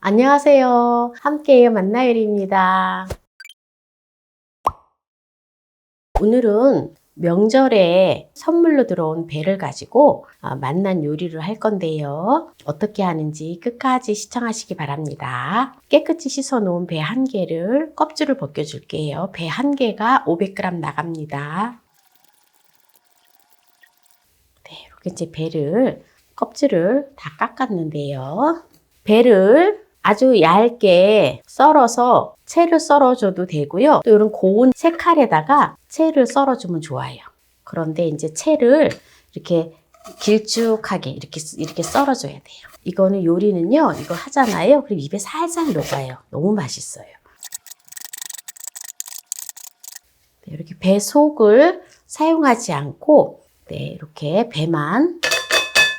안녕하세요. 함께해요 만나요리입니다. 오늘은 명절에 선물로 들어온 배를 가지고 만난 요리를 할 건데요. 어떻게 하는지 끝까지 시청하시기 바랍니다. 깨끗이 씻어 놓은 배 1개를 껍질을 벗겨줄게요. 배 1개가 500g 나갑니다. 네, 이렇게 이제 배를 껍질을 다 깎았는데요. 배를 아주 얇게 썰어서 채를 썰어줘도 되고요. 또 이런 고운 채칼에다가 채를 썰어주면 좋아요. 그런데 이제 채를 이렇게 길쭉하게 이렇게 썰어줘야 돼요. 이거는 요리는요, 이거 하잖아요. 그리고 입에 살살 녹아요. 너무 맛있어요. 네, 이렇게 배 속을 사용하지 않고, 네, 이렇게 배만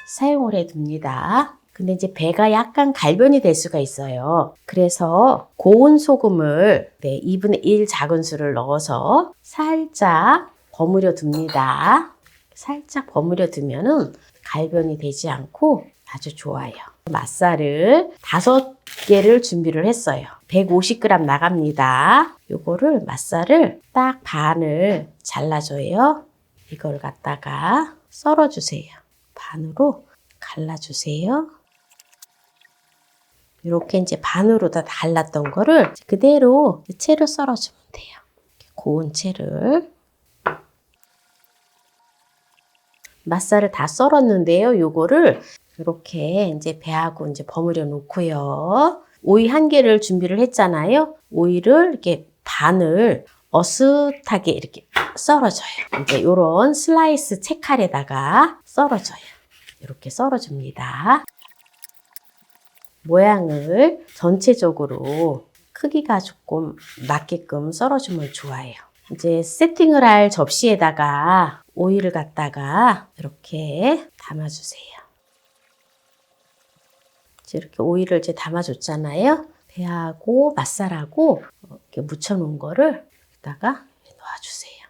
사용을 해둡니다. 근데 이제 배가 약간 갈변이 될 수가 있어요. 그래서 고운 소금을 2분의 1 작은술을 넣어서 살짝 버무려 둡니다. 살짝 버무려 두면은 갈변이 되지 않고 아주 좋아요. 맛살을 5개를 준비를 했어요. 150g 나갑니다. 요거를 맛살을 딱 반을 잘라줘요. 이걸 갖다가 썰어주세요. 반으로 갈라주세요. 이렇게 이제 반으로 다 갈랐던 거를 그대로 채를 썰어주면 돼요. 고운 채를. 맛살을 다 썰었는데요. 요거를 이렇게 이제 배하고 이제 버무려 놓고요. 오이 1개를 준비를 했잖아요. 오이를 이렇게 반을 어슷하게 이렇게 썰어줘요. 이제 요런 슬라이스 채칼에다가 썰어줘요. 이렇게 썰어줍니다. 모양을 전체적으로 크기가 조금 맞게끔 썰어주면 좋아요. 이제 세팅을 할 접시에다가 오이를 갖다가 이렇게 담아주세요. 이렇게 오이를 이제 담아줬잖아요. 배하고 맛살하고 이렇게 묻혀놓은 거를 여기다가 놓아주세요.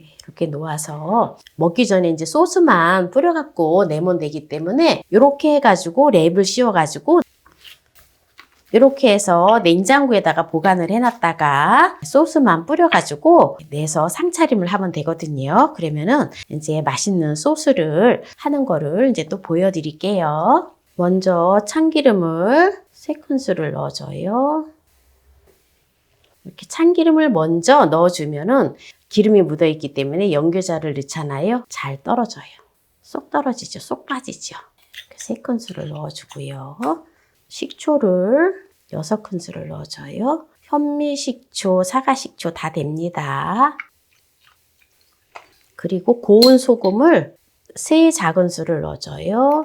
네, 이렇게 놓아서 먹기 전에 이제 소스만 뿌려갖고 내면 되기 때문에 이렇게 해가지고 랩을 씌워가지고 이렇게 해서 냉장고에다가 보관을 해놨다가 소스만 뿌려가지고 내서 상차림을 하면 되거든요. 그러면은 이제 맛있는 소스를 하는 거를 이제 또 보여드릴게요. 먼저 참기름을 3큰술을 넣어줘요. 이렇게 참기름을 먼저 넣어주면은 기름이 묻어있기 때문에 연교자를 넣잖아요. 잘 떨어져요. 쏙 떨어지죠. 쏙 빠지죠. 이렇게 3큰술을 넣어주고요. 식초를 6큰술을 넣어줘요. 현미식초, 사과식초 다 됩니다. 그리고 고운 소금을 3 작은술을 넣어줘요.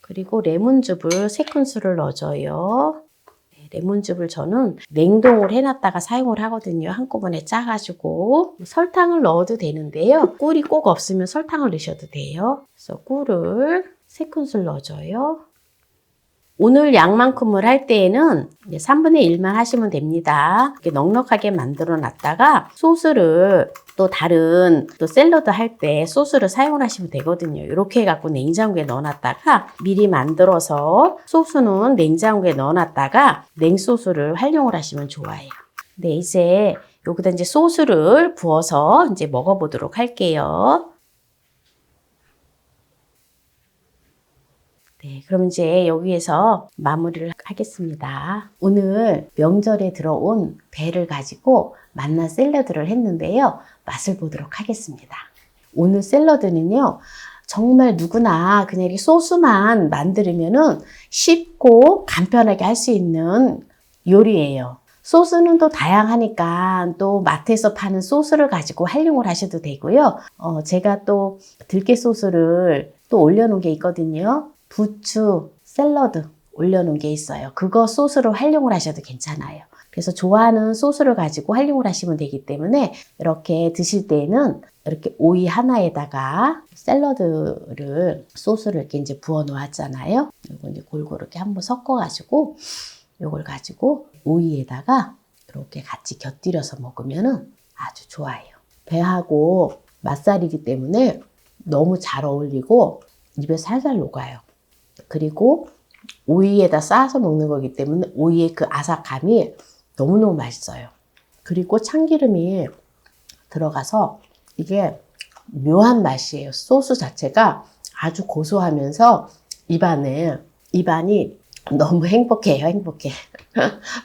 그리고 레몬즙을 3큰술을 넣어줘요. 레몬즙을 저는 냉동을 해놨다가 사용을 하거든요. 한꺼번에 짜가지고. 설탕을 넣어도 되는데요. 꿀이 꼭 없으면 설탕을 넣으셔도 돼요. 그래서 꿀을 3큰술 넣어줘요. 오늘 양만큼을 할 때에는 3분의 1만 하시면 됩니다. 이렇게 넉넉하게 만들어 놨다가 소스를 또 다른 또 샐러드 할 때 소스를 사용을 하시면 되거든요. 이렇게 해갖고 냉장고에 넣어 놨다가 미리 만들어서 소스는 냉장고에 넣어 놨다가 냉소스를 활용을 하시면 좋아요. 네, 이제 여기다 이제 소스를 부어서 이제 먹어보도록 할게요. 네, 그럼 이제 여기에서 마무리를 하겠습니다. 오늘 명절에 들어온 배를 가지고 만난 샐러드를 했는데요. 맛을 보도록 하겠습니다. 오늘 샐러드는요, 정말 누구나 그냥 이 소스만 만들면은 쉽고 간편하게 할 수 있는 요리예요. 소스는 또 다양하니까 또 마트에서 파는 소스를 가지고 활용을 하셔도 되고요. 제가 또 들깨 소스를 또 올려놓은 게 있거든요. 부추 샐러드 올려놓은 게 있어요. 그거 소스로 활용을 하셔도 괜찮아요. 그래서 좋아하는 소스를 가지고 활용을 하시면 되기 때문에 이렇게 드실 때는 이렇게 오이 하나에다가 샐러드를 소스를 이렇게 이제 부어 놓았잖아요. 이거 이제 골고루 이렇게 한번 섞어가지고 이걸 가지고 오이에다가 이렇게 같이 곁들여서 먹으면 아주 좋아요. 배하고 맛살이기 때문에 너무 잘 어울리고 입에 살살 녹아요. 그리고 오이에다 싸서 먹는 거기 때문에 오이의 그 아삭함이 너무너무 맛있어요. 그리고 참기름이 들어가서 이게 묘한 맛이에요. 소스 자체가 아주 고소하면서 입안이 너무 행복해요. 행복해.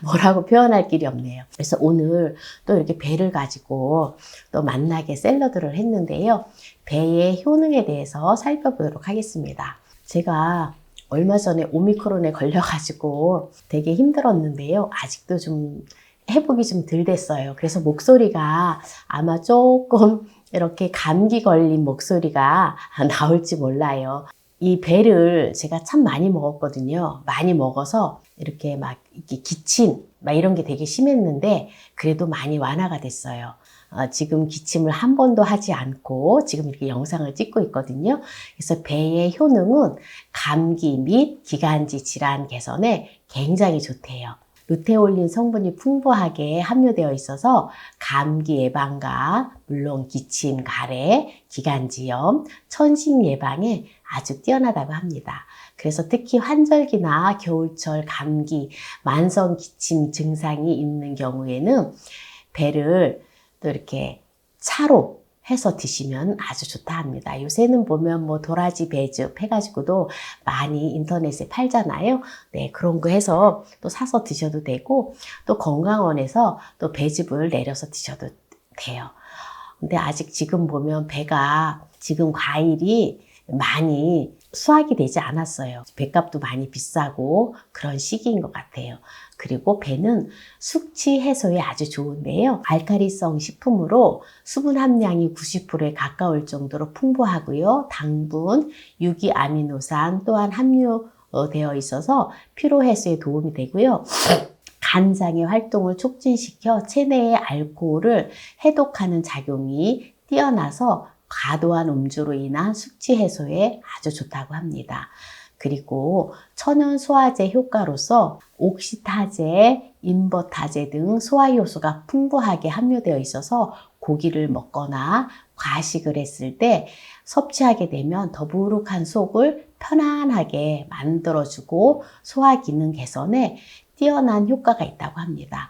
뭐라고 표현할 길이 없네요. 그래서 오늘 또 이렇게 배를 가지고 또 맛나게 샐러드를 했는데요. 배의 효능에 대해서 살펴보도록 하겠습니다. 제가 얼마 전에 오미크론에 걸려가지고 되게 힘들었는데요. 아직도 좀 회복이 좀 덜 됐어요. 그래서 목소리가 아마 조금 이렇게 감기 걸린 목소리가 나올지 몰라요. 이 배를 제가 참 많이 먹었거든요. 많이 먹어서 이렇게 기침 이런 게 되게 심했는데 그래도 많이 완화가 됐어요. 지금 기침을 한 번도 하지 않고 지금 이렇게 영상을 찍고 있거든요. 그래서 배의 효능은 감기 및 기관지 질환 개선에 굉장히 좋대요. 루테올린 성분이 풍부하게 함유되어 있어서 감기 예방과 물론 기침, 가래, 기관지염, 천식 예방에 아주 뛰어나다고 합니다. 그래서 특히 환절기나 겨울철 감기, 만성 기침 증상이 있는 경우에는 배를 또 이렇게 차로 해서 드시면 아주 좋다 합니다. 요새는 보면 도라지 배즙 해가지고도 많이 인터넷에 팔잖아요. 네, 그런 거 해서 또 사서 드셔도 되고 또 건강원에서 또 배즙을 내려서 드셔도 돼요. 근데 아직 지금 보면 배가 지금 과일이 많이 수확이 되지 않았어요. 배값도 많이 비싸고 그런 시기인 것 같아요. 그리고 배는 숙취 해소에 아주 좋은데요. 알칼리성 식품으로 수분 함량이 90%에 가까울 정도로 풍부하고요. 당분, 유기아미노산 또한 함유되어 있어서 피로 해소에 도움이 되고요. 간장의 활동을 촉진시켜 체내의 알코올을 해독하는 작용이 뛰어나서 과도한 음주로 인한 숙취 해소에 아주 좋다고 합니다. 그리고 천연 소화제 효과로서 옥시타제, 인버타제 등 소화 효소가 풍부하게 함유되어 있어서 고기를 먹거나 과식을 했을 때 섭취하게 되면 더부룩한 속을 편안하게 만들어주고 소화 기능 개선에 뛰어난 효과가 있다고 합니다.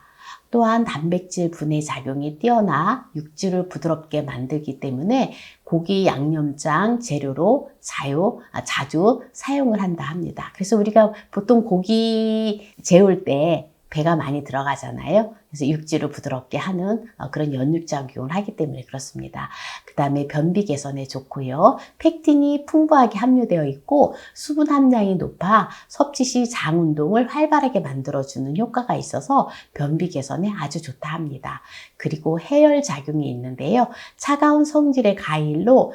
또한 단백질 분해 작용이 뛰어나 육질을 부드럽게 만들기 때문에 고기 양념장 재료로 자주 사용을 한다 합니다. 그래서 우리가 보통 고기 재울 때 배가 많이 들어가잖아요. 그래서 육질을 부드럽게 하는 그런 연육작용을 하기 때문에 그렇습니다. 그 다음에 변비 개선에 좋고요. 펙틴이 풍부하게 함유되어 있고 수분 함량이 높아 섭취 시 장 운동을 활발하게 만들어주는 효과가 있어서 변비 개선에 아주 좋다 합니다. 그리고 해열 작용이 있는데요. 차가운 성질의 과일로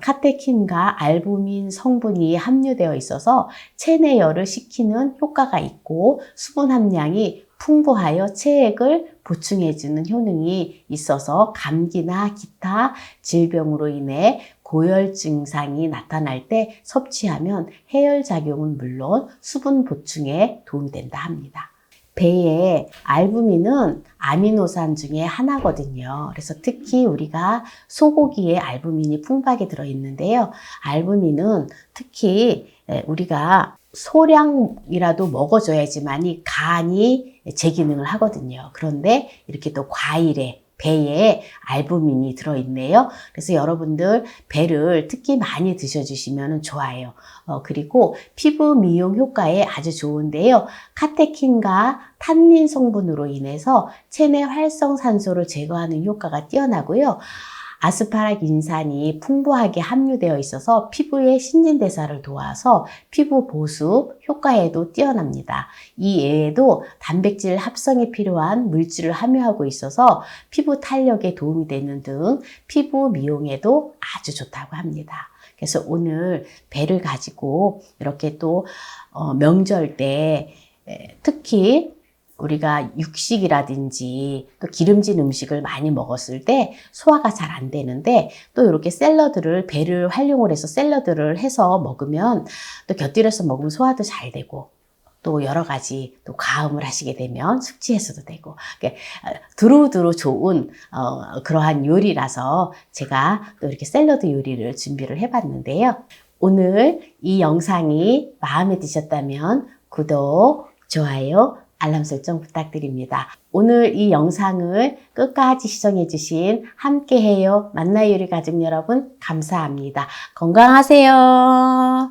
카테킨과 알부민 성분이 함유되어 있어서 체내열을 식히는 효과가 있고 수분 함량이 풍부하여 체액을 보충해주는 효능이 있어서 감기나 기타 질병으로 인해 고열 증상이 나타날 때 섭취하면 해열 작용은 물론 수분 보충에 도움이 된다 합니다. 배의 알부민은 아미노산 중에 하나거든요. 그래서 특히 우리가 소고기에 알부민이 풍부하게 들어있는데요. 알부민은 특히 우리가 소량이라도 먹어줘야지만이 간이 재기능을 하거든요. 그런데 이렇게 또 과일에 배에 알부민이 들어있네요. 그래서 여러분들 배를 특히 많이 드셔주시면 좋아요. 그리고 피부 미용 효과에 아주 좋은데요. 카테킨과 탄닌 성분으로 인해서 체내 활성산소를 제거하는 효과가 뛰어나고요. 아스파라긴산이 풍부하게 함유되어 있어서 피부의 신진대사를 도와서 피부 보습 효과에도 뛰어납니다. 이 외에도 단백질 합성에 필요한 물질을 함유하고 있어서 피부 탄력에 도움이 되는 등 피부 미용에도 아주 좋다고 합니다. 그래서 오늘 배를 가지고 이렇게 또 명절 때 특히 우리가 육식이라든지 또 기름진 음식을 많이 먹었을 때 소화가 잘 안 되는데 또 이렇게 배를 활용을 해서 샐러드를 해서 먹으면 또 곁들여서 먹으면 소화도 잘 되고 또 여러 가지 또 과음을 하시게 되면 숙취 해소도 되고 두루두루 좋은 그러한 요리라서 제가 또 이렇게 샐러드 요리를 준비를 해봤는데요. 오늘 이 영상이 마음에 드셨다면 구독, 좋아요, 알람 설정 부탁드립니다. 오늘 이 영상을 끝까지 시청해주신 함께해요 만나요 요리 가족 여러분 감사합니다. 건강하세요.